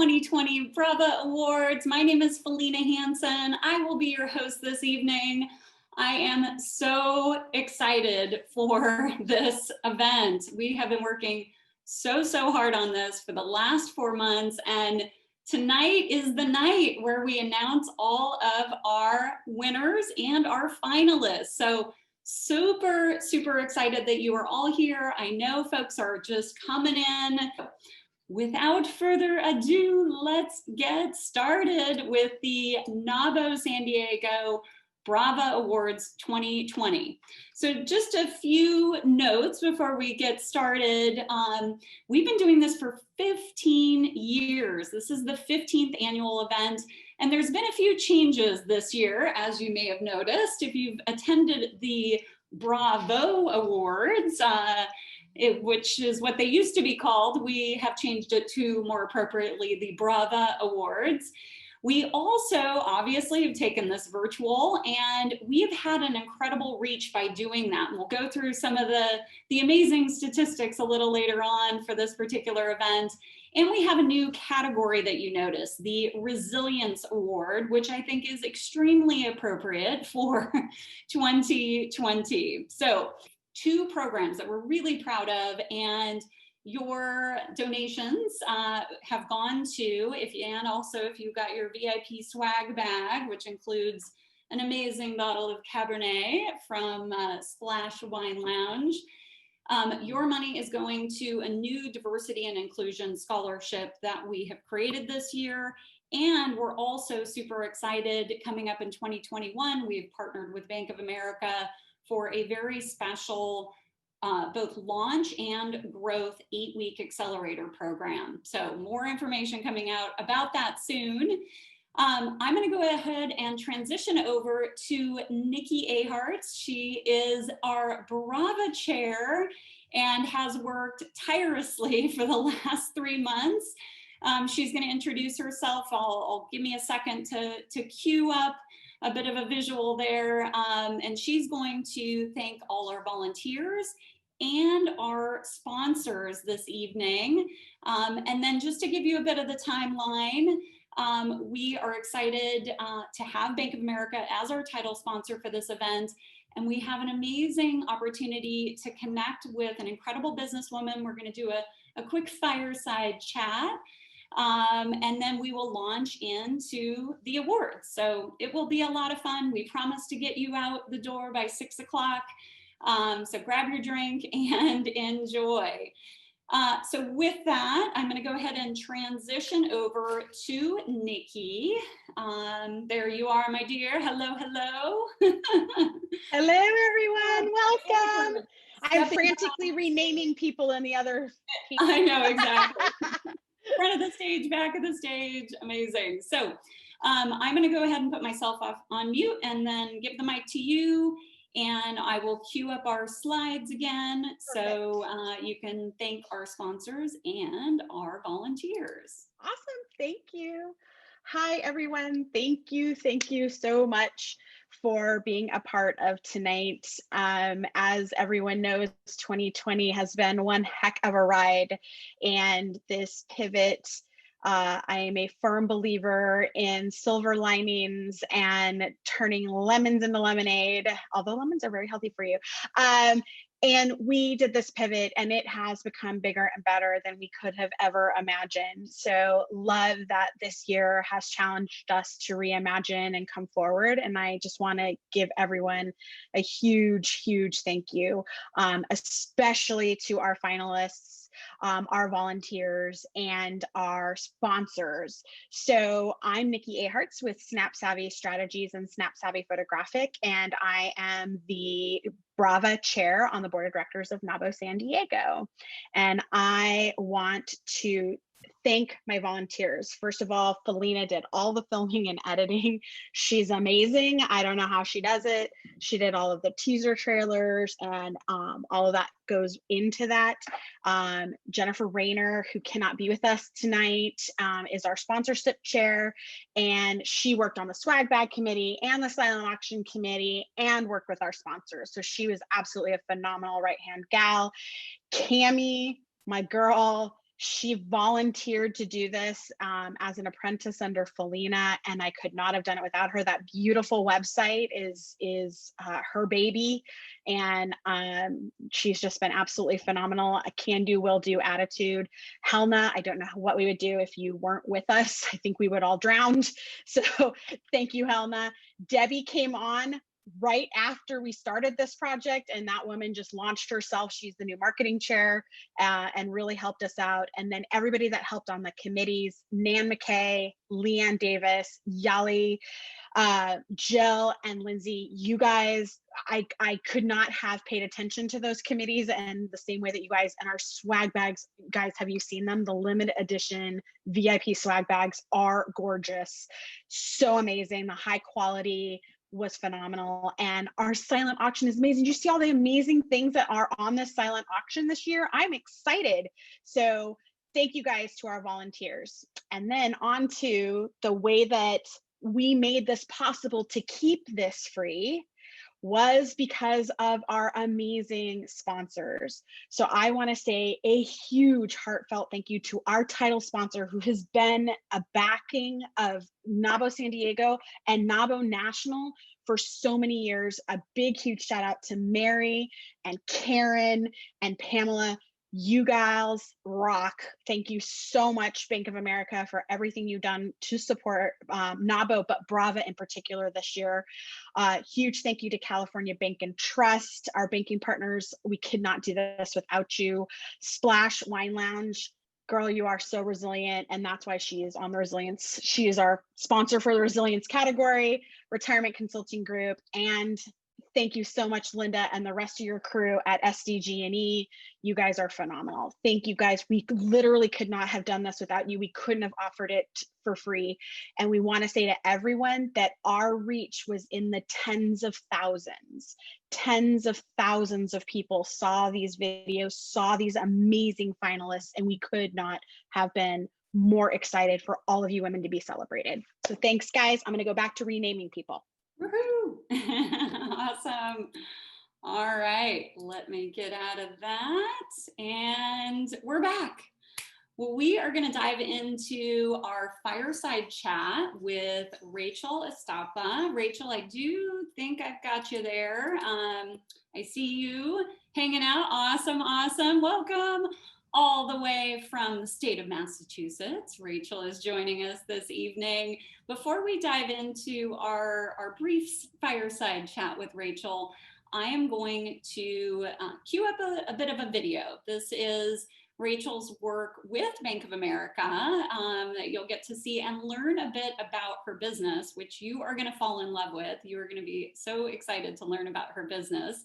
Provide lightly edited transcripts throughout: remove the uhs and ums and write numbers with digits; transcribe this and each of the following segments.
2020 BRAVA Awards. My name is Felina Hansen. I will be your host this evening. I am so excited for this event. We have been working so hard on this for the last 4 months, and tonight is the night where we announce all of our winners and our finalists. So super excited that you are all here. I know folks are just coming in. Without further ado, let's get started with the NAWBO San Diego BRAVA Awards 2020. So just a few notes before we get started. We've been doing this for 15 years. This is the 15th annual event, and there's been a few changes this year, as you may have noticed. If you've attended the BRAVO Awards, which is what they used to be called, we have changed it to more appropriately the BRAVA Awards. We also obviously have taken this virtual, and we have had an incredible reach by doing that. And we'll go through some of the amazing statistics a little later on for this particular event. And we have a new category that you notice, the Resilience Award, which I think is extremely appropriate for 2020. So 2 programs that we're really proud of, and your donations have gone to, and also if you got your VIP swag bag, which includes an amazing bottle of Cabernet from Splash Wine Lounge, your money is going to a new diversity and inclusion scholarship that we have created this year. And we're also super excited, coming up in 2021, we've partnered with Bank of America for a very special both launch and growth 8-week accelerator program. So more information coming out about that soon. I'm going to go ahead and transition over to Nikki Ahartz. She is our BRAVA chair and has worked tirelessly for the last 3 months. She's going to introduce herself. I'll give me a second to cue up a bit of a visual there. And she's going to thank all our volunteers and our sponsors this evening. And then just to give you a bit of the timeline, we are excited to have Bank of America as our title sponsor for this event. And we have an amazing opportunity to connect with an incredible businesswoman. We're going to do a quick fireside chat. And then we will launch into the awards. So it will be a lot of fun. We promise to get you out the door by 6 o'clock. So grab your drink and enjoy. So with that, I'm going to go ahead and transition over to Nikki. There you are, my dear. Hello. Hello, everyone. Welcome. I'm frantically renaming people in the other people. I know, exactly. Front of the stage, back of the stage, amazing. So I'm going to go ahead and put myself off on mute and then give the mic to you, and I will queue up our slides again. Perfect. So you can thank our sponsors and our volunteers. Awesome, thank you. Hi, everyone. Thank you so much for being a part of tonight. As everyone knows, 2020 has been one heck of a ride, and this pivot, I am a firm believer in silver linings and turning lemons into lemonade, although lemons are very healthy for you. And we did this pivot, and it has become bigger and better than we could have ever imagined. So love that this year has challenged us to reimagine and come forward. And I just want to give everyone a huge thank you, especially to our finalists, our volunteers, and our sponsors. So I'm Nikki Ahartz with Snap Savvy Strategies and Snap Savvy Photographic, and I am the BRAVA chair on the board of directors of NAWBO San Diego. And I want to thank my volunteers. First of all, Felina did all the filming and editing. She's amazing. I don't know how she does it. She did all of the teaser trailers, and all of that goes into that. Jennifer Rayner, who cannot be with us tonight, is our sponsorship chair, and she worked on the swag bag committee and the silent auction committee and worked with our sponsors. So she was absolutely a phenomenal right-hand gal. Cammie, my girl, She volunteered to do this as an apprentice under Felina, and I could not have done it without her. That beautiful website is her baby, and she's just been absolutely phenomenal. A can-do, will-do attitude. Helena, I don't know what we would do if you weren't with us. I think we would all drown. So thank you, Helena. Debbie came on right after we started this project, and that woman just launched herself. She's the new marketing chair and really helped us out. And then everybody that helped on the committees, Nan McKay, Leanne Davis, Yali, Jill, and Lindsay, you guys, I could not have paid attention to those committees and the same way that you guys. And our swag bags, guys, have you seen them? The limited edition VIP swag bags are gorgeous. So amazing. The high quality was phenomenal, and our silent auction is amazing. Did you see all the amazing things that are on this silent auction this year? I'm excited. So thank you guys to our volunteers. And then on to the way that we made this possible to keep this free was because of our amazing sponsors. So I want to say a huge heartfelt thank you to our title sponsor, who has been a backing of NAWBO San Diego and NAWBO National for so many years. A big, huge shout out to Mary and Karen and Pamela. You guys rock. Thank you so much, Bank of America, for everything you've done to support NAWBO, but BRAVA in particular this year. Huge thank you to California Bank and Trust, our banking partners. We could not do this without you. Splash Wine Lounge, girl, you are so resilient, and that's why she is on the resilience. She is our sponsor for the resilience category, Retirement Consulting Group, and thank you so much, Linda, and the rest of your crew at SDG&E. You guys are phenomenal. Thank you, guys. We literally could not have done this without you. We couldn't have offered it for free. And we want to say to everyone that our reach was in the tens of thousands. Tens of thousands of people saw these videos, saw these amazing finalists, and we could not have been more excited for all of you women to be celebrated. So thanks, guys. I'm going to go back to renaming people. Woohoo! Awesome. All right, let me get out of that. And we're back. Well, we are going to dive into our fireside chat with Rachel Estapa. Rachel, I do think I've got you there. I see you hanging out. Awesome, awesome. Welcome. All the way from the state of Massachusetts. Rachel is joining us this evening. Before we dive into our brief fireside chat with Rachel, I am going to cue up a bit of a video. This is Rachel's work with Bank of America that you'll get to see and learn a bit about her business, which you are going to fall in love with. You are going to be so excited to learn about her business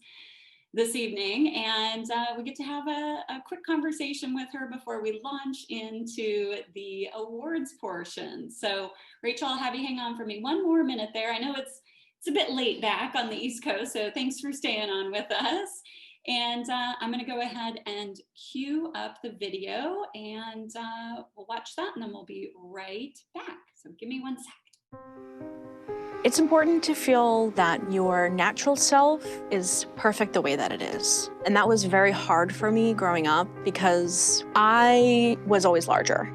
this evening, and we get to have a quick conversation with her before we launch into the awards portion. So Rachel, I'll have you hang on for me one more minute there. I know it's a bit late back on the East Coast, so thanks for staying on with us. And I'm gonna go ahead and cue up the video, and we'll watch that, and then we'll be right back. So give me 1 sec. It's important to feel that your natural self is perfect the way that it is. And that was very hard for me growing up because I was always larger.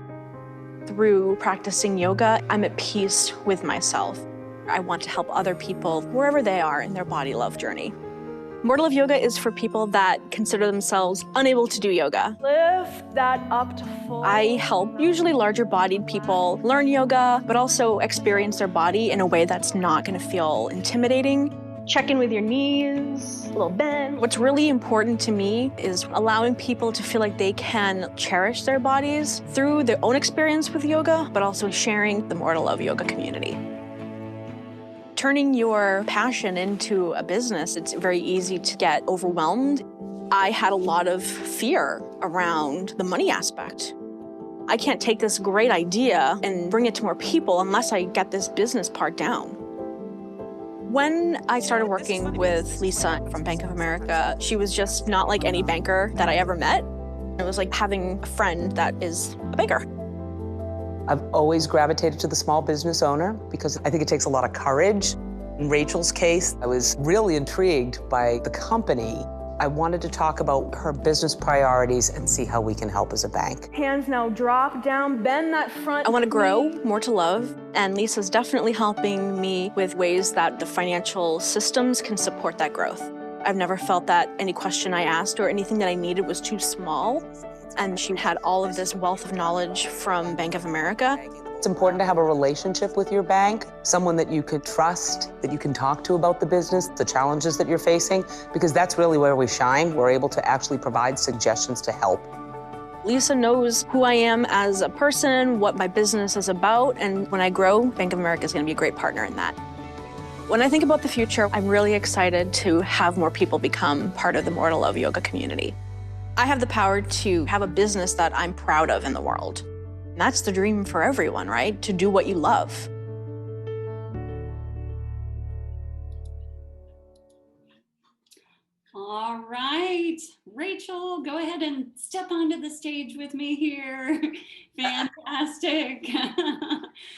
Through practicing yoga, I'm at peace with myself. I want to help other people wherever they are in their body love journey. Mortal of Yoga is for people that consider themselves unable to do yoga. Lift that up to full. I help usually larger bodied people learn yoga, but also experience their body in a way that's not going to feel intimidating. Check in with your knees, a little bend. What's really important to me is allowing people to feel like they can cherish their bodies through their own experience with yoga, but also sharing the Mortal of Yoga community. Turning your passion into a business, it's very easy to get overwhelmed. I had a lot of fear around the money aspect. I can't take this great idea and bring it to more people unless I get this business part down. When I started working with Lisa from Bank of America, she was just not like any banker that I ever met. It was like having a friend that is a banker. I've always gravitated to the small business owner because I think it takes a lot of courage. In Rachel's case, I was really intrigued by the company I wanted to talk about her business priorities and see how we can help as a bank. Hands now drop down, bend that front I want to knee. grow more to love, and Lisa's definitely helping me with ways that the financial systems can support that growth. I've never felt that any question I asked or anything that I needed was too small, and she had all of this wealth of knowledge from Bank of America. It's important to have a relationship with your bank, someone that you could trust, that you can talk to about the business, the challenges that you're facing, because that's really where we shine. We're able to actually provide suggestions to help. Lisa knows who I am as a person, what my business is about, and when I grow, Bank of America is going to be a great partner in that. When I think about the future, I'm really excited to have more people become part of the More to Love yoga community. I have the power to have a business that I'm proud of in the world. And that's the dream for everyone, right? To do what you love. All right, Rachel, go ahead and step onto the stage with me here. Fantastic.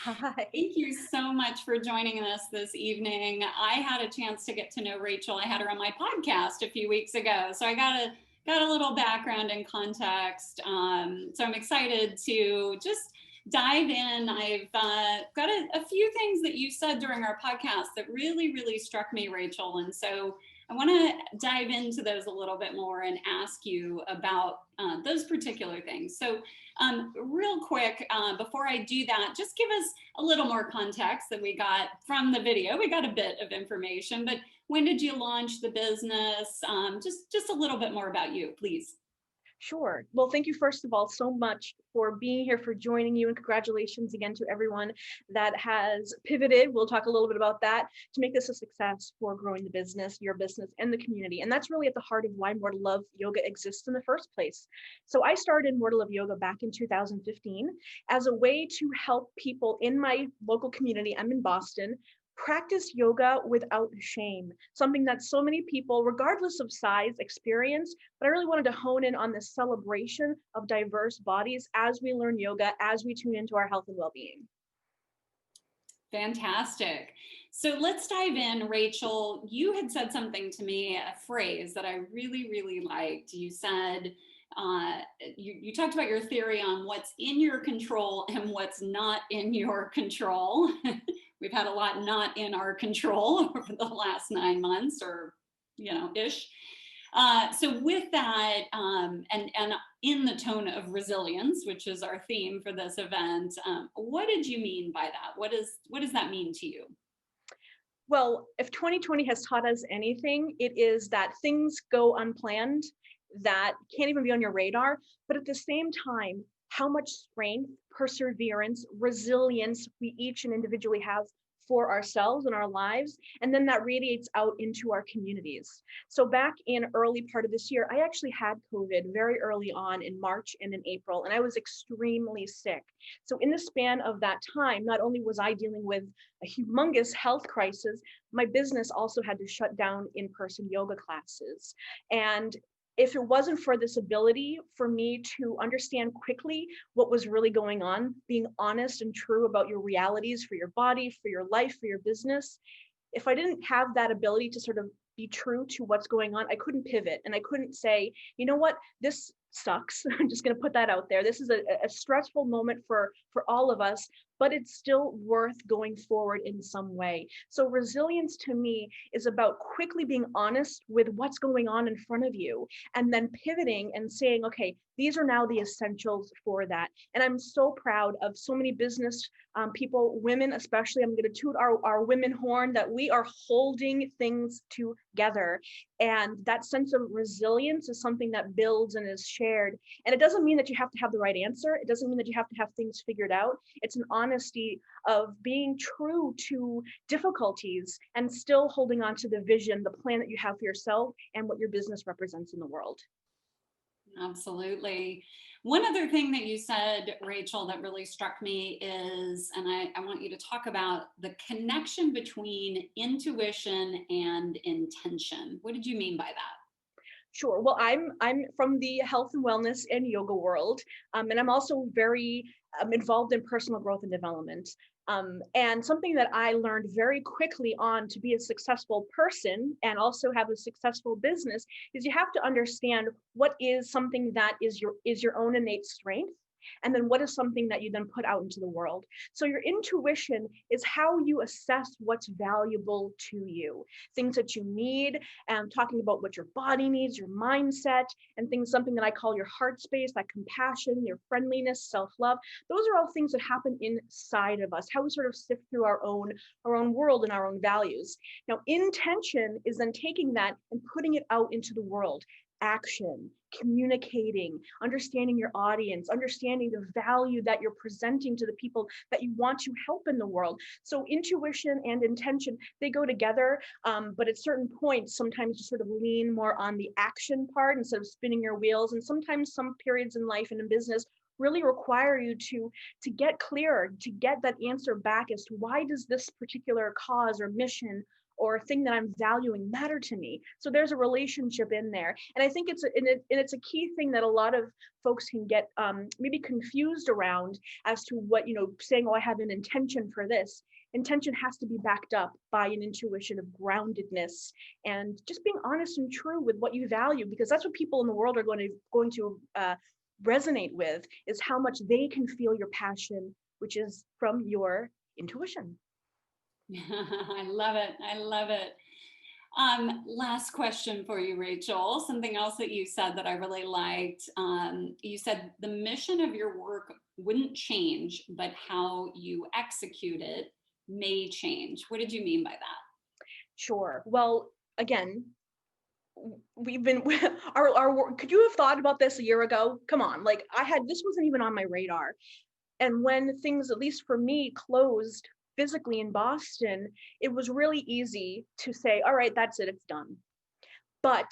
Hi. Thank you so much for joining us this evening. I had a chance to get to know Rachel. I had her on my podcast a few weeks ago, so I got a little background and context. So I'm excited to just dive in. I've got a few things that you said during our podcast that really, really struck me, Rachel. And so I want to dive into those a little bit more and ask you about those particular things. So real quick, before I do that, just give us a little more context that we got from the video. We got a bit of information, but when did you launch the business? Just a little bit more about you, please. Sure. Well, thank you, first of all, so much for being here, for joining you, and congratulations again to everyone that has pivoted. We'll talk a little bit about that to make this a success for growing the business, your business, and the community. And that's really at the heart of why More to Love Yoga exists in the first place. So I started More to Love Yoga back in 2015 as a way to help people in my local community. I'm in Boston. Practice yoga without shame, something that so many people, regardless of size, experience. But I really wanted to hone in on this celebration of diverse bodies as we learn yoga, as we tune into our health and well-being. Fantastic. So let's dive in. Rachel, you had said something to me, a phrase that I really, really liked. You said, you talked about your theory on what's in your control and what's not in your control. We've had a lot not in our control over the last 9 months or, ish. So with that, and in the tone of resilience, which is our theme for this event, what did you mean by that? What does that mean to you? Well, if 2020 has taught us anything, it is that things go unplanned, that can't even be on your radar, but at the same time, how much strength, perseverance, resilience we each and individually have for ourselves and our lives, and then that radiates out into our communities. So back in early part of this year, I actually had COVID very early on in March and in April, and I was extremely sick. So in the span of that time, not only was I dealing with a humongous health crisis, my business also had to shut down in-person yoga classes. And if it wasn't for this ability for me to understand quickly what was really going on, being honest and true about your realities for your body, for your life, for your business, if I didn't have that ability to sort of be true to what's going on, I couldn't pivot and I couldn't say, you know what, this sucks. I'm just going to put that out there. This is a stressful moment for all of us, but it's still worth going forward in some way. So resilience to me is about quickly being honest with what's going on in front of you and then pivoting and saying, okay, these are now the essentials for that. And I'm so proud of so many business people, women especially. I'm going to toot our women horn that we are holding things together. And that sense of resilience is something that builds and is shared. And it doesn't mean that you have to have the right answer. It doesn't mean that you have to have things figured out. It's an honesty of being true to difficulties and still holding on to the vision, the plan that you have for yourself and what your business represents in the world. Absolutely. One other thing that you said, Rachel, that really struck me is, and I want you to talk about the connection between intuition and intention. What did you mean by that? Sure. Well, I'm from the health and wellness and yoga world, and I'm also very involved in personal growth and development. And something that I learned very quickly on to be a successful person and also have a successful business is you have to understand what is something that is your own innate strength, and then what is something that you then put out into the world. So your intuition is how you assess what's valuable to you, things that you need, and talking about what your body needs, your mindset, and things, something that I call your heart space, that compassion, your friendliness, self-love. Those are all things that happen inside of us, how we sort of sift through our own world and our own values. Now, intention is then taking that and putting it out into the world. Action, communicating, understanding your audience, understanding the value that you're presenting to the people that you want to help in the world. So intuition and intention, they go together, but at certain points, sometimes you sort of lean more on the action part instead of spinning your wheels. And sometimes some periods in life and in business really require you to get clearer, to get that answer back as to why does this particular cause or mission or thing that I'm valuing matter to me. So there's a relationship in there. And I think it's a key thing that a lot of folks can get maybe confused around as to what, saying, oh, I have an intention for this. Intention has to be backed up by an intuition of groundedness and just being honest and true with what you value, because that's what people in the world are going to resonate with, is how much they can feel your passion, which is from your intuition. I love it. I love it. Last question for you, Rachel. Something else that you said that I really liked. You said the mission of your work wouldn't change, but how you execute it may change. What did you mean by that? Sure. Well, again, we've been our work. Could you have thought about this a year ago? Come on, like this wasn't even on my radar. And when things, at least for me, closed physically in Boston, it was really easy to say, all right, that's it, it's done. But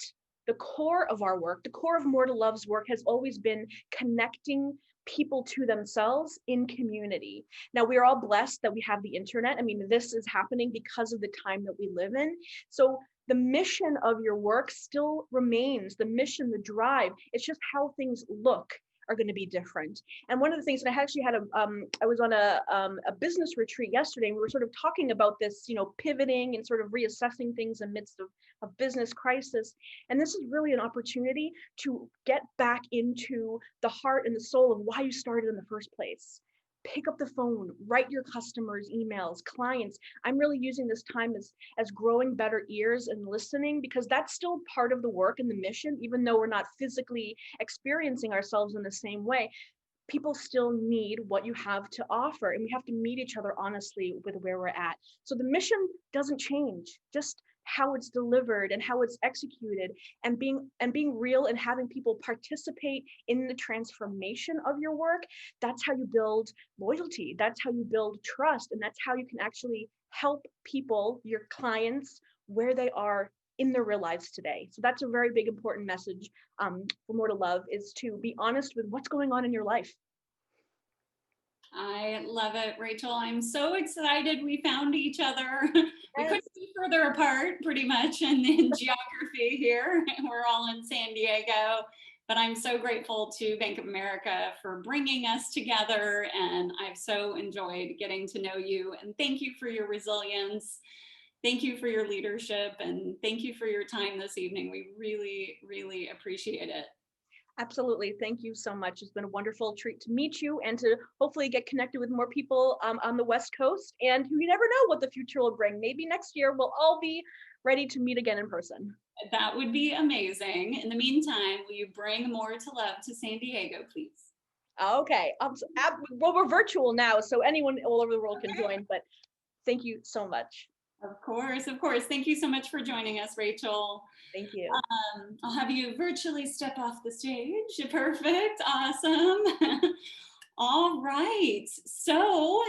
the core of our work, the core of More to Love's work, has always been connecting people to themselves in community. Now, we are all blessed that we have the internet. I mean, this is happening because of the time that we live in. So the mission of your work still remains, the mission, the drive. It's just how things look are going to be different. And one of the things, and I actually had I was on a business retreat yesterday, and we were sort of talking about this, pivoting and sort of reassessing things amidst of business crisis. And this is really an opportunity to get back into the heart and the soul of why you started in the first place. Pick up the phone, write your customers, emails, clients. I'm really using this time as growing better ears and listening, because that's still part of the work and the mission, even though we're not physically experiencing ourselves in the same way. People still need what you have to offer, and we have to meet each other honestly with where we're at. So the mission doesn't change, just how it's delivered and how it's executed, and being real and having people participate in the transformation of your work. That's how you build loyalty. That's how you build trust. And that's how you can actually help people, your clients, where they are in their real lives today. So that's a very big, important message for More to Love, is to be honest with what's going on in your life. I love it, Rachel. I'm so excited we found each other. Yes. We couldn't be further apart, pretty much, in geography here. We're all in San Diego, but I'm so grateful to Bank of America for bringing us together, and I've so enjoyed getting to know you. And thank you for your resilience. Thank you for your leadership, and thank you for your time this evening. We really, really appreciate it. Absolutely. Thank you so much. It's been a wonderful treat to meet you and to hopefully get connected with more people on the West Coast. And you never know what the future will bring. Maybe next year we'll all be ready to meet again in person. That would be amazing. In the meantime, will you bring More to Love to San Diego, please? Okay. Well, we're virtual now, so anyone all over the world can join, but thank you so much. Of course, of course. Thank you so much for joining us, Rachel. Thank you. I'll have you virtually step off the stage. Perfect. Awesome. All right. So,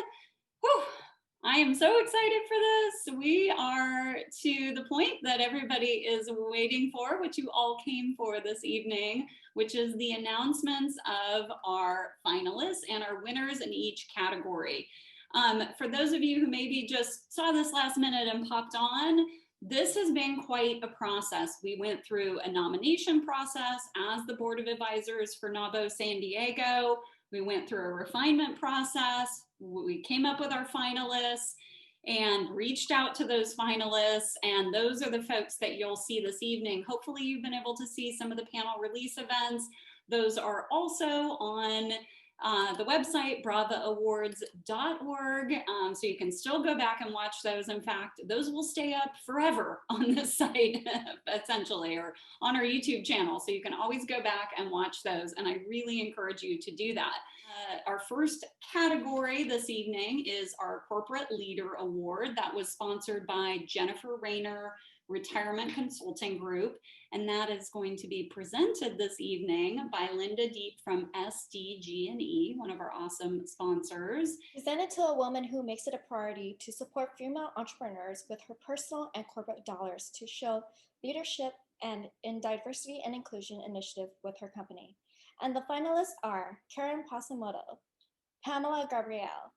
I am so excited for this. We are to the point that everybody is waiting for, which you all came for this evening, which is the announcements of our finalists and our winners in each category. For those of you who maybe just saw this last minute and popped on, this has been quite a process. We went through a nomination process as the Board of Advisors for NAWBO San Diego. We went through a refinement process. We came up with our finalists and reached out to those finalists. And those are the folks that you'll see this evening. Hopefully you've been able to see some of the panel release events. Those are also on the website, bravaawards.org. So you can still go back and watch those. In fact, those will stay up forever on this site, essentially, or on our YouTube channel. So you can always go back and watch those. And I really encourage you to do that. Our first category this evening is our Corporate Leader Award that was sponsored by Jennifer Rayner Retirement Consulting Group. And that is going to be presented this evening by Linda Deep from SDG&E, one of our awesome sponsors. Presented to a woman who makes it a priority to support female entrepreneurs with her personal and corporate dollars to show leadership and in diversity and inclusion initiative with her company. And the finalists are Karen Pasimoto, Pamela Gabrielle,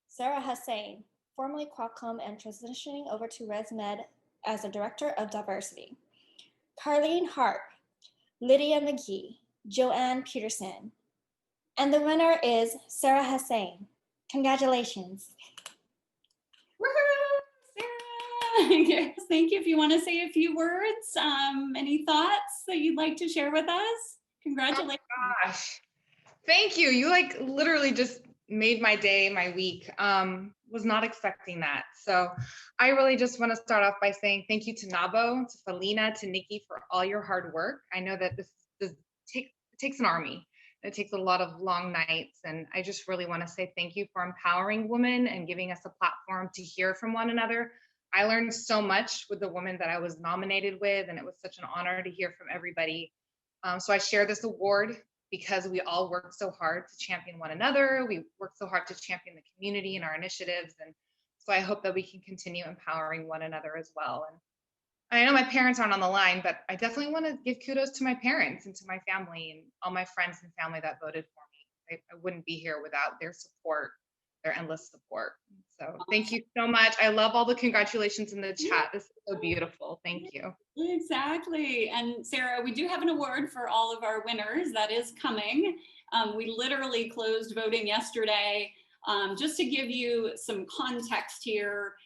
Sarah Hussain, formerly Qualcomm and transitioning over to ResMed as a Director of Diversity, Carlene Harp, Lydia McGee, Joanne Peterson, and the winner is Sarah Hussain. Congratulations. Woohoo, Sarah! Thank you. If you want to say a few words, any thoughts that you'd like to share with us? Congratulations. Oh gosh, thank you. You like literally just made my day, my week. Was not expecting that. So I really just want to start off by saying thank you to NAWBO, to Felina, to Nikki for all your hard work. I know that this takes an army. It takes a lot of long nights. And I just really want to say thank you for empowering women and giving us a platform to hear from one another. I learned so much with the women that I was nominated with, and it was such an honor to hear from everybody. So I share this award because we all work so hard to champion one another. We work so hard to champion the community and our initiatives. And so I hope that we can continue empowering one another as well. And I know my parents aren't on the line, but I definitely want to give kudos to my parents and to my family and all my friends and family that voted for me. I wouldn't be here without their support, their endless support. So thank you so much. I love all the congratulations in the chat. This is so beautiful. Thank you. Exactly. And Sarah, we do have an award for all of our winners that is coming. We literally closed voting yesterday. Just to give you some context here,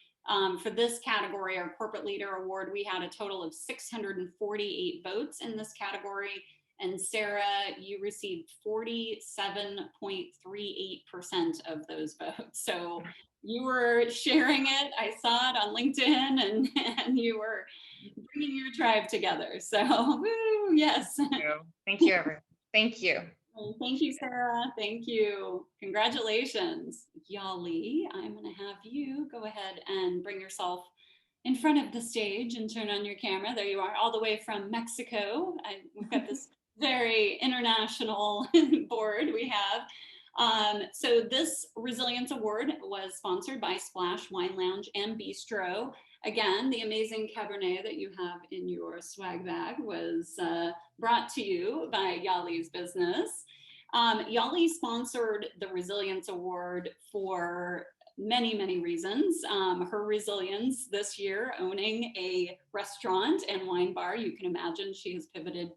for this category, our Corporate Leader Award, we had a total of 648 votes in this category. And Sarah, you received 47.38% of those votes. So you were sharing it. I saw it on LinkedIn, and you were bringing your tribe together. So, woo, yes. Thank you. Thank you, everyone. Thank you. Thank you, Sarah. Thank you. Congratulations. Yali, I'm going to have you go ahead and bring yourself in front of the stage and turn on your camera. There you are, all the way from Mexico. We've got this very international board we have. So this Resilience Award was sponsored by Splash Wine Lounge and Bistro. Again, the amazing Cabernet that you have in your swag bag was brought to you by Yali's business. Yali sponsored the Resilience Award for many, many reasons. Her resilience this year, owning a restaurant and wine bar, you can imagine she has pivoted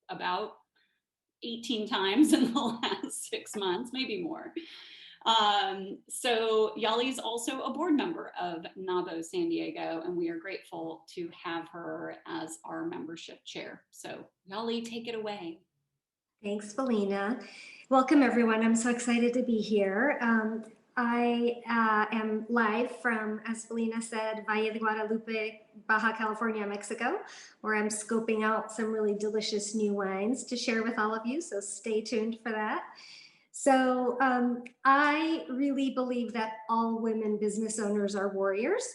about 18 times in the last 6 months, maybe more. So Yali's also a board member of NAWBO San Diego, and we are grateful to have her as our membership chair. So Yali, take it away. Thanks, Felina. Welcome, everyone. I'm so excited to be here. I am live from, as Felina said, Valle de Guadalupe, Baja California, Mexico, where I'm scoping out some really delicious new wines to share with all of you. So stay tuned for that. So I really believe that all women business owners are warriors,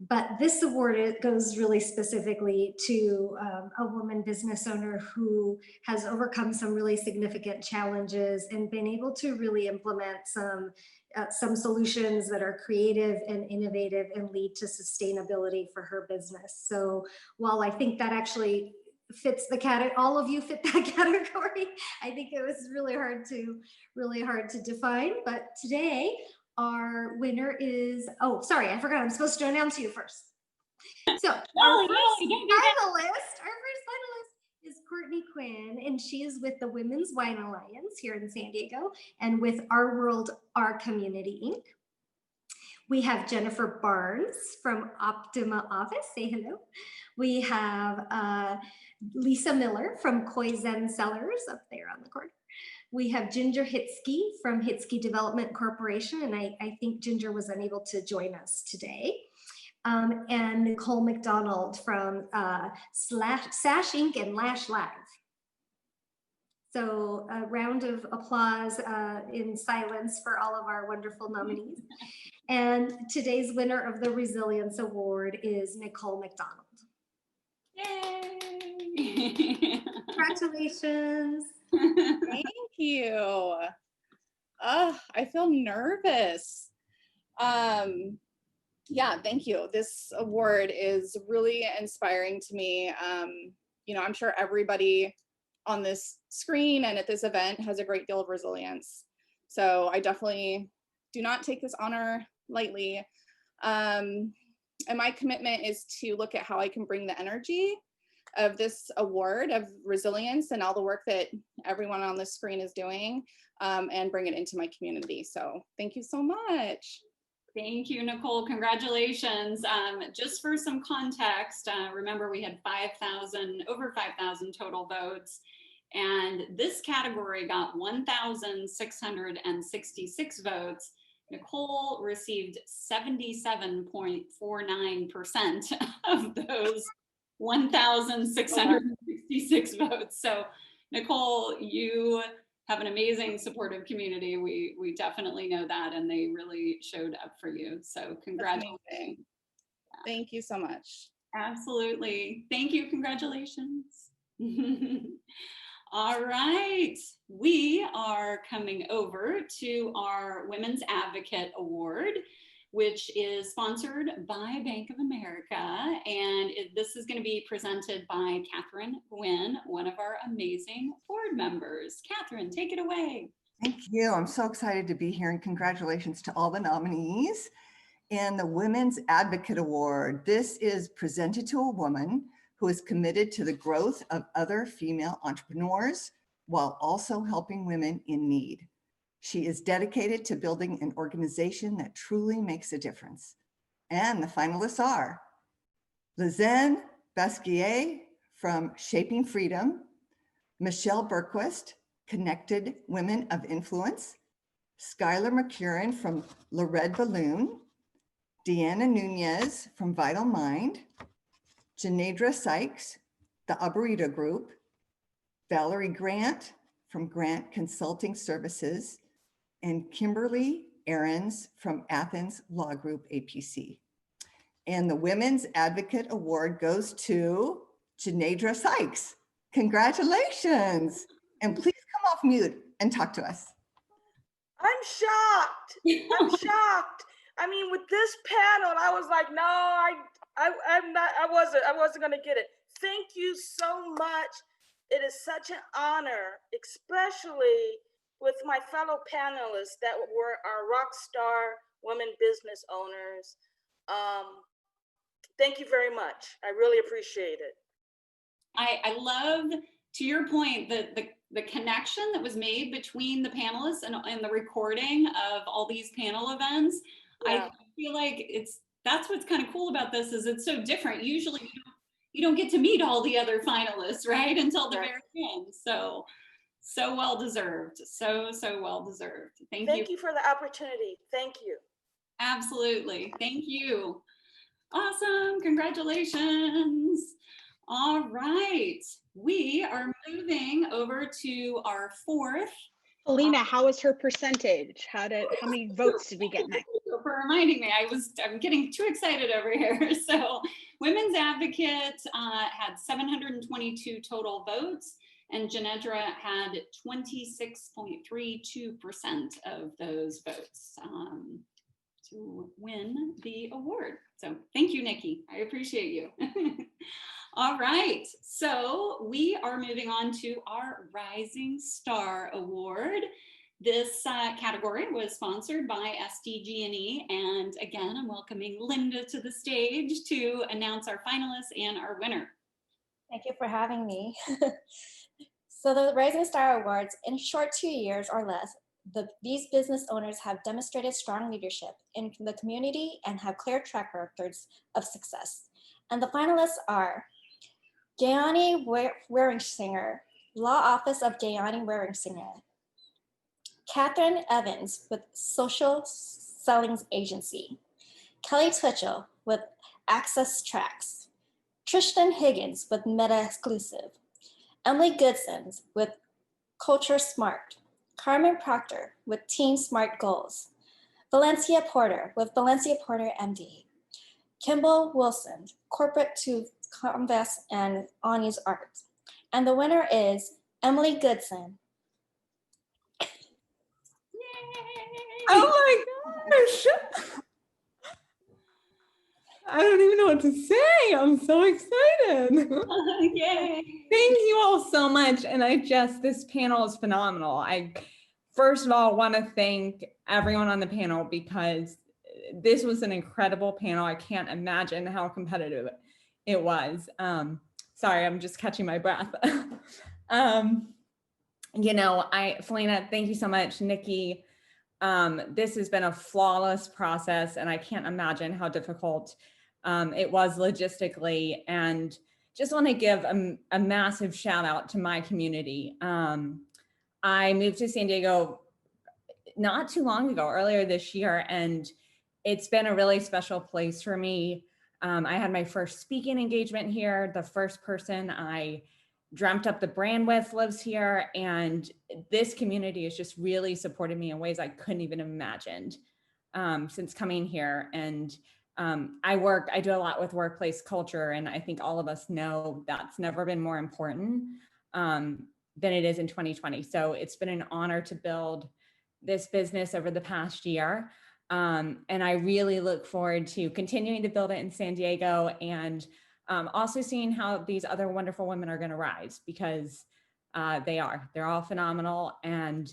but this award goes really specifically to a woman business owner who has overcome some really significant challenges and been able to really implement some solutions that are creative and innovative and lead to sustainability for her business. So while I think that actually fits the category, all of you fit that category, I think it was really hard to define. But today our winner is, oh, sorry, I forgot, I'm supposed to announce you first. So our first finalist is Courtney Quinn, and she is with the Women's Wine Alliance here in San Diego and with Our World, Our Community, Inc. We have Jennifer Barnes from Optima Office. Say hello. We have Lisa Miller from Koi Zen Cellars up there on the corner. We have Ginger Hitsky from Hitsky Development Corporation, and I think Ginger was unable to join us today. And Nicole McDonald from Sash Inc. and Lash Live. So a round of applause in silence for all of our wonderful nominees. And today's winner of the Resilience Award is Nicole McDonald. Yay! Congratulations. Thank you. I feel nervous. Yeah, thank you. This award is really inspiring to me. You know, I'm sure everybody on this screen and at this event has a great deal of resilience. So I definitely do not take this honor lightly. And my commitment is to look at how I can bring the energy of this award of resilience and all the work that everyone on this screen is doing and bring it into my community. So thank you so much. Thank you, Nicole. Congratulations. Just for some context, remember we had over 5,000 total votes, and this category got 1,666 votes. Nicole received 77.49% of those 1,666 votes. So Nicole, you have an amazing supportive community. We definitely know that, and they really showed up for you. So congratulations. Thank you so much. Absolutely. Thank you. Congratulations. All right. We are coming over to our Women's Advocate Award, which is sponsored by Bank of America. And this is going to be presented by Catherine Gwynn, one of our amazing board members. Catherine, take it away. Thank you. I'm so excited to be here, and congratulations to all the nominees. And the Women's Advocate Award, this is presented to a woman who is committed to the growth of other female entrepreneurs while also helping women in need. She is dedicated to building an organization that truly makes a difference. And the finalists are Lizen Basquier from Shaping Freedom, Michelle Berquist, Connected Women of Influence, Skylar McCurran from La Red Balloon, Deanna Nunez from Vital Mind, Janedra Sykes, the Arboreta Group, Valerie Grant from Grant Consulting Services, and Kimberly Ahrens from Athens Law Group, APC. And the Women's Advocate Award goes to Janedra Sykes. Congratulations. And please come off mute and talk to us. I'm shocked. I'm shocked. I mean, with this panel, I was like, no, I wasn't gonna get it. Thank you so much. It is such an honor, especially with my fellow panelists that were our rock star women business owners. Thank you very much. I really appreciate it. I love, to your point, the connection that was made between the panelists and the recording of all these panel events. Yeah. I feel like that's what's kind of cool about this, is it's so different. Usually you don't get to meet all the other finalists, right, until the very end. So well deserved. So well deserved. Thank you for the opportunity. Thank you. Absolutely. Thank you. Awesome. Congratulations. All right. We are moving over to our fourth. Alina, how was her percentage? How many votes did we get next? For reminding me, I'm getting too excited over here. So Women's Advocate had 722 total votes, and Janedra had 26.32% of those votes to win the award. So thank you, Nikki. I appreciate you. All right, so we are moving on to our Rising Star Award. This category was sponsored by SDG&E, and again, I'm welcoming Linda to the stage to announce our finalists and our winner. Thank you for having me. So the Rising Star Awards, in a short 2 years or less, these business owners have demonstrated strong leadership in the community and have clear track records of success. And the finalists are Gayani Waringsinger, Law Office of Gayani Waringsinger; Catherine Evans with Social Sellings Agency; Kelly Twitchell with Access Tracks; Tristan Higgins with Meta Exclusive; Emily Goodson with Culture Smart; Carmen Proctor with Team Smart Goals; Valencia Porter with Valencia Porter MD; Kimball Wilson, Corporate to Convest and Ani's Art. And the winner is Emily Goodson. Oh my gosh! I don't even know what to say. I'm so excited. Yay! Thank you all so much. And this panel is phenomenal. I, first of all, want to thank everyone on the panel because this was an incredible panel. I can't imagine how competitive it was. Sorry, I'm just catching my breath. Felina, thank you so much. Nikki, this has been a flawless process and I can't imagine how difficult it was logistically, and just want to give a massive shout out to my community. I moved to San Diego not too long ago, earlier this year, and it's been a really special place for me. I had my first speaking engagement here. The first person I dreamt up the brand with lives here, and this community has just really supported me in ways I couldn't even have imagined since coming here. And I do a lot with workplace culture, and I think all of us know that's never been more important than it is in 2020. So it's been an honor to build this business over the past year. And I really look forward to continuing to build it in San Diego, and also seeing how these other wonderful women are going to rise, because they're all phenomenal. And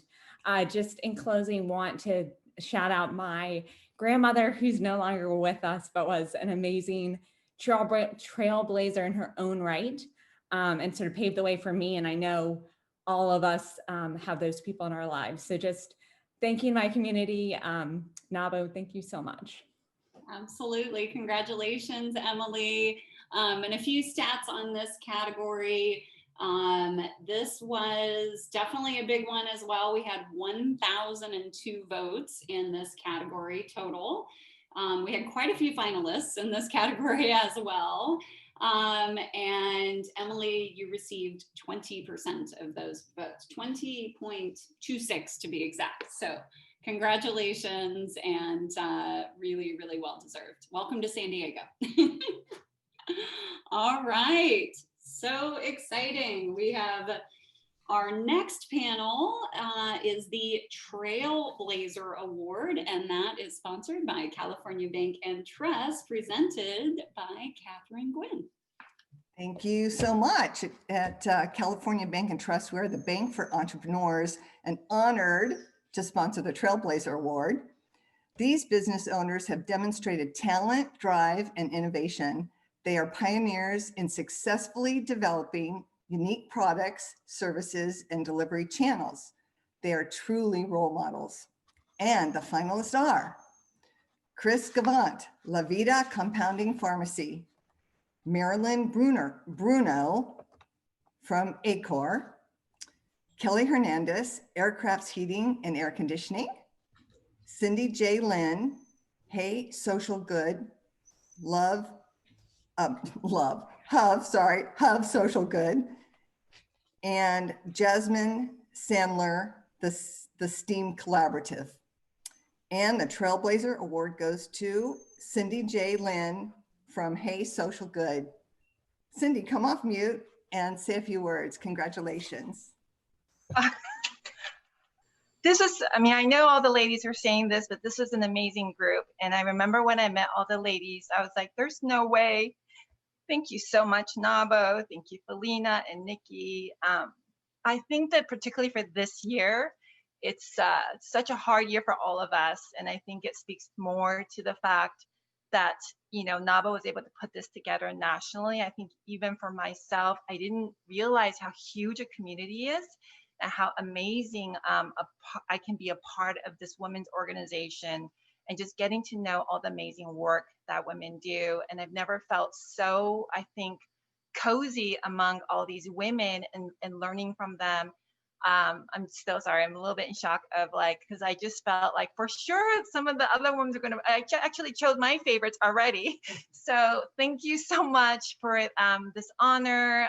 just in closing, want to shout out my grandmother, who's no longer with us, but was an amazing trailblazer in her own right, and sort of paved the way for me. And I know all of us have those people in our lives. So just thanking my community. NAWBO, thank you so much. Absolutely. Congratulations, Emily. And a few stats on this category. This was definitely a big one as well. We had 1,002 votes in this category total. We had quite a few finalists in this category as well. And Emily, you received 20% of those votes, 20.26 to be exact. So congratulations, and really, really well deserved. Welcome to San Diego. All right, so exciting. We have our next panel is the Trailblazer Award, and that is sponsored by California Bank and Trust, presented by Catherine Gwynn. Thank you so much. At California Bank and Trust, we're the bank for entrepreneurs and honored to sponsor the Trailblazer Award. These business owners have demonstrated talent, drive, and innovation. They are pioneers in successfully developing unique products, services, and delivery channels. They are truly role models. And the finalists are Chris Gavant, La Vida Compounding Pharmacy; Marilyn Bruno from Acor; Kelly Hernandez, Aircrafts Heating and Air Conditioning; Cindy J. Lynn, Hey Social Good, Hub Social Good; and Jasmine Sandler, the STEAM Collaborative. And the Trailblazer Award goes to Cindy J. Lynn from Hey Social Good. Cindy, come off mute and say a few words. Congratulations. I know all the ladies are saying this, but this is an amazing group. And I remember when I met all the ladies, I was like, there's no way. Thank you so much, NAWBO. Thank you, Felina and Nikki. I think that particularly for this year, it's such a hard year for all of us. And I think it speaks more to the fact that, NAWBO was able to put this together nationally. I think even for myself, I didn't realize how huge a community is and how amazing I can be a part of this women's organization, and just getting to know all the amazing work that women do. And I've never felt so, I think, cozy among all these women and learning from them. I'm still sorry, I'm a little bit in shock of because I just felt like for sure some of the other women are I actually chose my favorites already. So thank you so much for this honor.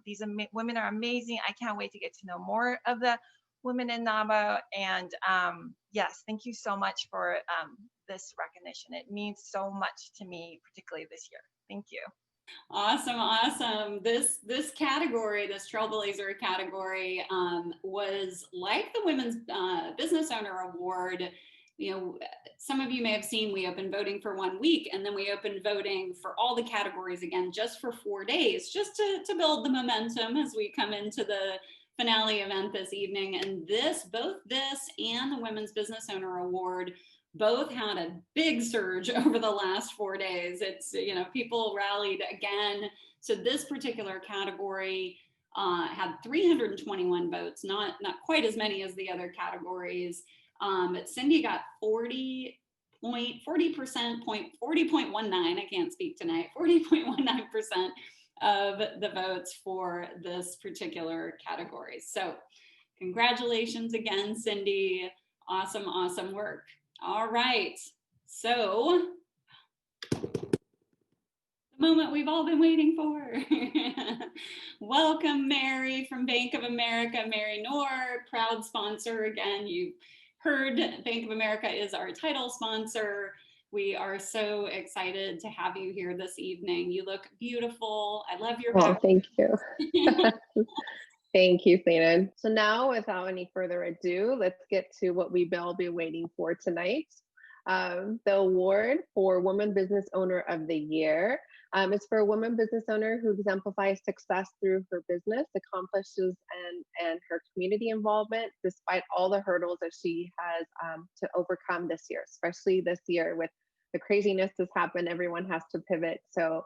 These women are amazing. I can't wait to get to know more of the women in NAWBO. And yes, thank you so much for this recognition. It means so much to me, particularly this year. Thank you. Awesome, awesome. This category, this Trailblazer category, was like the Women's Business Owner Award. Some of you may have seen we opened voting for 1 week, and then we opened voting for all the categories again just for 4 days, just to build the momentum as we come into the finale event this evening. And both this and the Women's Business Owner Award both had a big surge over the last 4 days. It's, people rallied again. So this particular category had 321 votes, not quite as many as the other categories. But Cindy got 40.19, I can't speak tonight, 40.19% of the votes for this particular category. So congratulations again, Cindy. Awesome, awesome work. All right, so the moment we've all been waiting for. Welcome, Mary from Bank of America, Mary Noor, proud sponsor. Again, you heard Bank of America is our title sponsor. We are so excited to have you here this evening. You look beautiful. I love your background. Thank you. Thank you, Selena. So now, without any further ado, let's get to what we've all been waiting for tonight. The award for Woman Business Owner of the Year is for a woman business owner who exemplifies success through her business, accomplishes and her community involvement, despite all the hurdles that she has to overcome this year, especially this year with the craziness that's happened. Everyone has to pivot. So,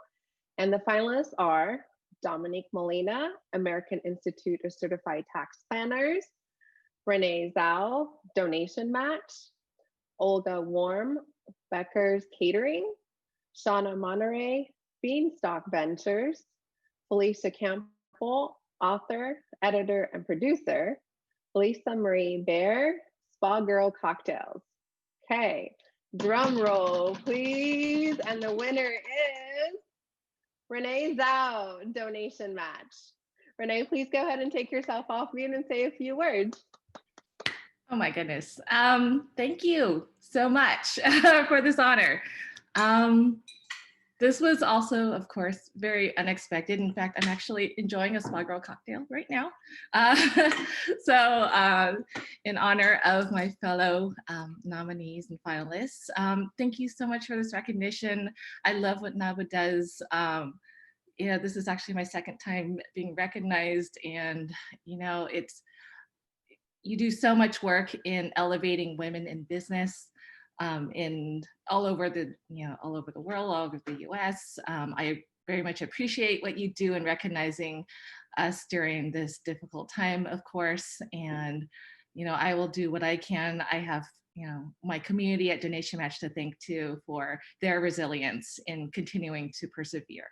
and the finalists are Dominique Molina, American Institute of Certified Tax Planners; Renee Zhao, Donation Match; Olga Warm, Becker's Catering; Shauna Monterey, Beanstalk Ventures; Felicia Campbell, author, editor, and producer; Lisa Marie Bear, Spa Girl Cocktails. Okay, drum roll, please. And the winner is Renee Zhao, Donation Match. Renee, please go ahead and take yourself off mute and say a few words. Oh my goodness. Thank you so much for this honor. This was also, of course, very unexpected. In fact, I'm actually enjoying a Spa Girl cocktail right now. So in honor of my fellow nominees and finalists, thank you so much for this recognition. I love what NAWBO does. This is actually my second time being recognized, and you do so much work in elevating women in business. In all over the world, all over the US. I very much appreciate what you do in recognizing us during this difficult time, of course. And, I will do what I can. I have, my community at Donation Match to thank too for their resilience in continuing to persevere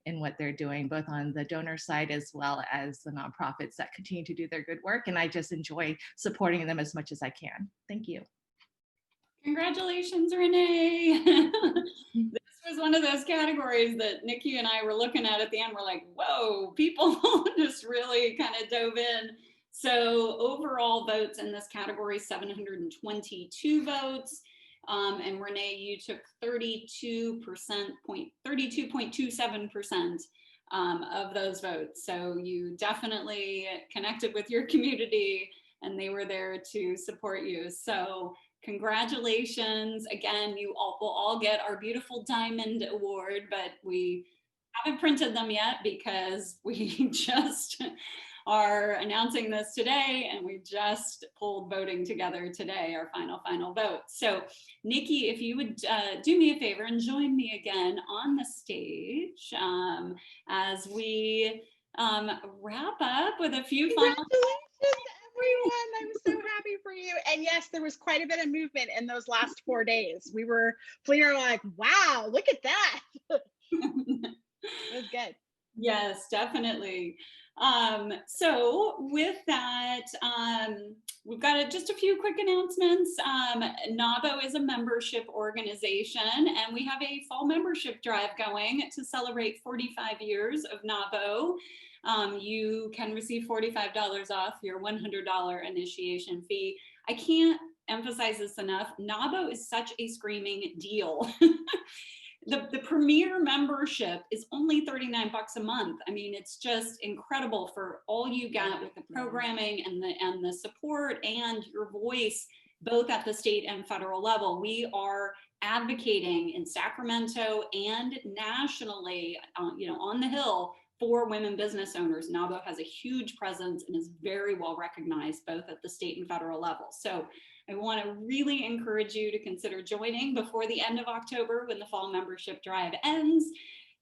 in what they're doing, both on the donor side as well as the nonprofits that continue to do their good work. And I just enjoy supporting them as much as I can. Thank you. Congratulations, Renee. This was one of those categories that Nikki and I were looking at the end. We're like, whoa, people just really kind of dove in. So overall votes in this category, 722 votes. And Renee, you took 32.27% of those votes. So you definitely connected with your community and they were there to support you. So congratulations. Again, you all will all get our beautiful diamond award, but we haven't printed them yet because we just are announcing this today, and we just pulled voting together today, our final vote. So Nikki, if you would do me a favor and join me again on the stage as we wrap up with a few final. Congratulations, everyone. I'm so happy for you. And yes, there was quite a bit of movement in those last 4 days. We were like, wow, look at that. It was good. Yes, definitely. So with that, we've got just a few quick announcements. NAWBO is a membership organization, and we have a fall membership drive going to celebrate 45 years of NAWBO. You can receive $45 off your $100 initiation fee. I can't emphasize this enough. NAWBO is such a screaming deal. The premier membership is only $39 a month. I mean, it's just incredible for all you get with the programming and the support and your voice, both at the state and federal level. We are advocating in Sacramento and nationally, on the Hill for women business owners. NAWBO has a huge presence and is very well recognized both at the state and federal level. So I want to really encourage you to consider joining before the end of October when the fall membership drive ends.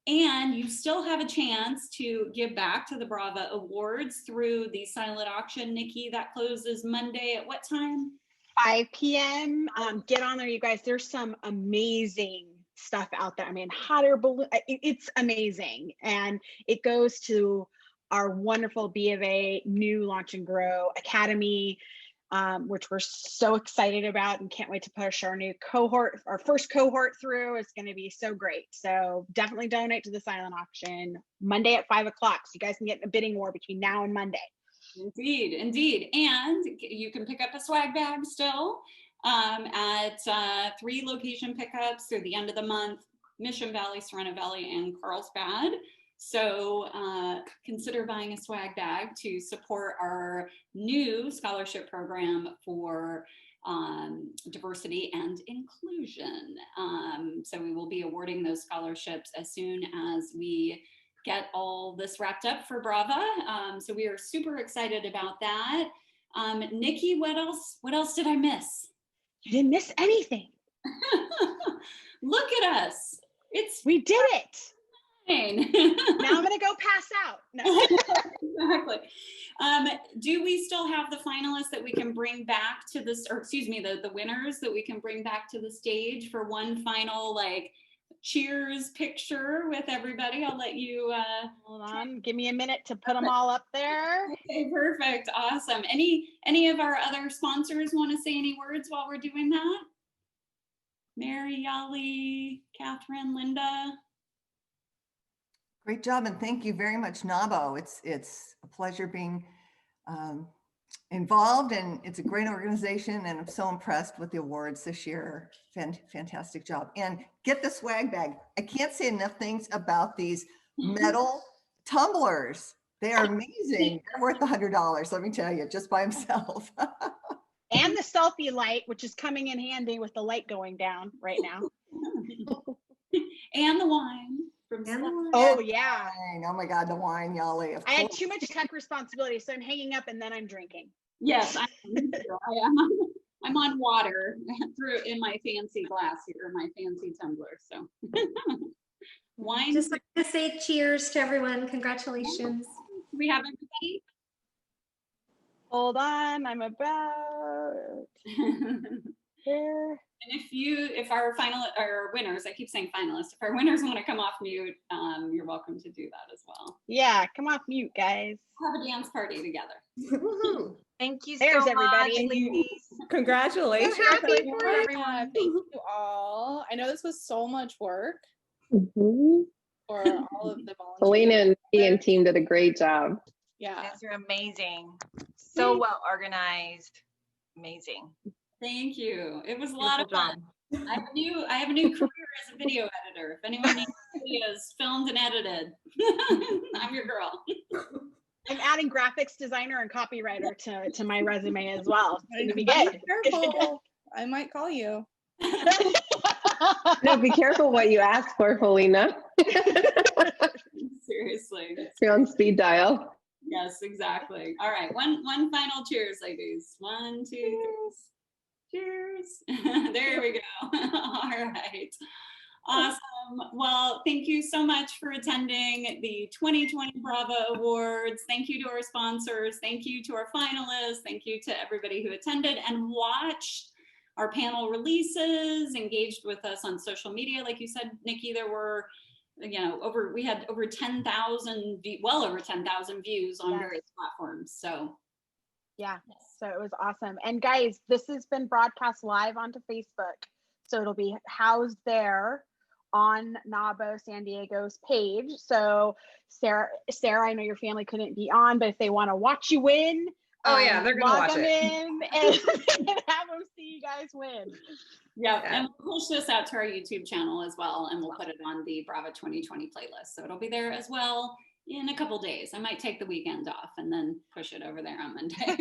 And you still have a chance to give back to the BRAVA Awards through the silent auction, Nikki, that closes Monday at what time? 5 p.m. Get on there, you guys. There's some amazing stuff out there. I mean, hot air balloon, it's amazing. And it goes to our wonderful B of A new Launch and Grow Academy, which we're so excited about and can't wait to push our new cohort, our first cohort through. It's going to be so great. So definitely donate to the silent auction Monday at 5 o'clock. So you guys can get in a bidding war between now and Monday. Indeed, indeed. And you can pick up a swag bag still at 3 location pickups through the end of the month: Mission Valley, Sereno Valley, and Carlsbad. So consider buying a swag bag to support our new scholarship program for diversity and inclusion. So we will be awarding those scholarships as soon as we get all this wrapped up for BRAVA. So we are super excited about that. Nikki, what else did I miss? You didn't miss anything. Look at us. We did it. Now I'm gonna go pass out. No. Exactly. Do we still have the finalists that we can bring back to this, or excuse me, the winners that we can bring back to the stage for one final cheers picture with everybody? I'll let you hold on, give me a minute to put them all up there. Okay, perfect, awesome. Any of our other sponsors want to say any words while we're doing that? Mary, Yali, Catherine, Linda. Great job, and thank you very much, NAWBO. It's a pleasure being involved, and it's a great organization, and I'm so impressed with the awards this year. Fantastic job. And get the swag bag. I can't say enough things about these metal tumblers. They are amazing. They're worth $100, let me tell you, just by themselves. And the selfie light, which is coming in handy with the light going down right now. And the wine. Oh yeah. Oh my God, the wine, Yali. I had too much tech responsibility, so I'm hanging up and then I'm drinking. Yes, I'm on water in my fancy glass here, my fancy tumbler. So wine. Just like to say cheers to everyone. Congratulations. We have everybody. Hold on, I'm about here. And if our winners, I keep saying finalists, if our winners want to come off mute, you're welcome to do that as well. Yeah, come off mute, guys. Have a dance party together. Woohoo. Thank you There's so everybody. much, ladies. Congratulations. Everyone, thank you all. I know this was so much work for all of the volunteers. Selena and team did a great job. Yeah. You guys are amazing. So well organized. Amazing. Thank you. It was a lot of fun. I have a new career as a video editor. If anyone needs videos filmed and edited, I'm your girl. I'm adding graphics designer and copywriter to my resume as well. It's gonna be good. Be careful. I might call you. No, be careful what you ask for, Felina. Seriously. You're on speed dial. Yes, exactly. All right, one final cheers, ladies. 1, 2, 3. Cheers. There we go. All right. Awesome. Well, thank you so much for attending the 2020 BRAVA Awards. Thank you to our sponsors. Thank you to our finalists. Thank you to everybody who attended and watched our panel releases, engaged with us on social media. Like you said, Nikki, there were, we had over 10,000, well over 10,000 views on various platforms. So yeah, so it was awesome. And guys, this has been broadcast live onto Facebook. So it'll be housed there on NAWBO San Diego's page. So Sarah, I know your family couldn't be on, but if they want to watch you win, they're gonna watch them it. in and have them see you guys win. Yeah, and we'll push this out to our YouTube channel as well, and we'll put it on the BRAVA 2020 playlist. So it'll be there as well in a couple days. I might take the weekend off and then push it over there on Monday.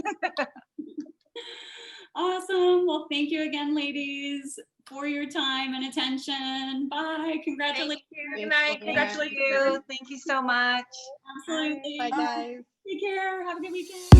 Awesome. Well, thank you again, ladies, for your time and attention. Bye. Congratulations. Good night. Congratulations. Thank you so much. Absolutely. Bye, guys. Take care. Have a good weekend.